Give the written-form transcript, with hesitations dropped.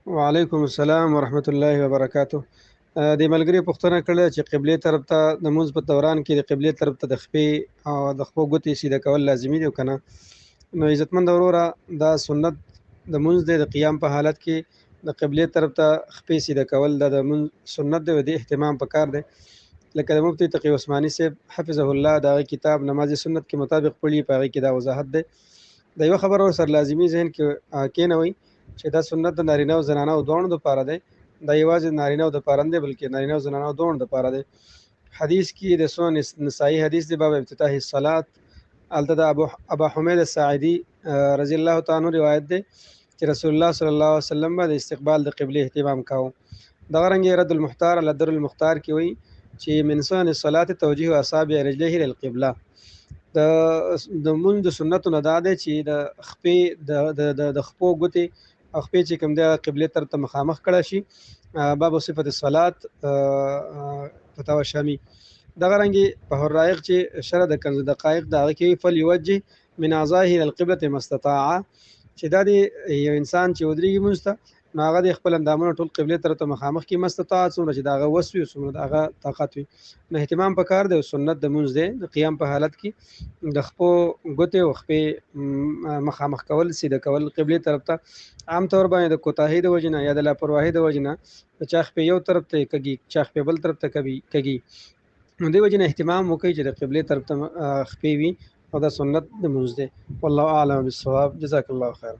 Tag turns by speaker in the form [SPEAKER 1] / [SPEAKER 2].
[SPEAKER 1] وعلیکم السلام ورحمت الله وبرکاتو. د ملګري پوښتنه کړې چې قبلې طرف ته د مونځ په دوران کې د قبلې طرف ته د خپې او د خپو ګوتې سیده کول لازمي دي او که نه. نو عزتمند وروره، دا سنت د مونځ دی. د قیام په حالت کې د قبلې طرف ته خپې سیده کول دا د مونځ سنت دی او د اهتمام پکار دی. لکه د مفتي تقي عثماني صاحب حفظه الله د هغه کتاب نماز سنت کې مطابق پړي، په هغې کې دا وضاحت دی. د یوه خبره ورسره لازمي ذهن کې کېنوئ چې دا سنت د نارینه او زنانه او دواړو دپاره دی. دا یوازې د نارینه او دپاره نه دی، بلکې نارینه او زنانه او دواړو دپاره دی. حدیث کې د سنن نسائی حدیث دی، باب افتتاح الصلات. هلته د ابا حمید الساعدي رضی الله تعالی عنه روایت دی چې رسول الله صلی الله علیه وسلم به د استقبال د قبلې اهتمام کاوه. دغه رنګې رد المختار علی در المختار کې وایي چې من سنن الصلات توجیه اصابع رجلیه الى القبله. د مونځ د سنتو نه دا دی چې د خپې د خپو ګوتې او خپې چې کوم دی قبلې طرف ته مخامخ کړه شي. باب صفت الصلات فتاوی شامی. دغه رنګې په حرایق چې شرح د کنز دقایق د هغه کې فلیوجه من اعضائه الى القبلة ما استطاع، چې دا دی یو انسان چې ودرېږي مونځ ته نو هغه د خپل اندامونه ټول قبلې طرف ته مخامخ کړي، مستطاع څومره چې د هغه وس وي څومره د هغه طاقت وي. نو اهتمام پکار دی او سنت د مونځ دی د قیام په حالت کې د خپو ګوتې او خپې مخامخ کول سیده کول قبلې طرف ته. عام طور باندې د کوتاهۍ د وجې نه یا د لاپرواهۍ د وجې نه د چا خپې یو طرف ته کږي، چا خپې بل طرف ته کږي. نو دې وجې نه اهتمام وکړئ چې د قبلې طرف ته خپې وي او دا سنت د مونځ دی. والله اعلم بالصواب. جزاک الله خیر.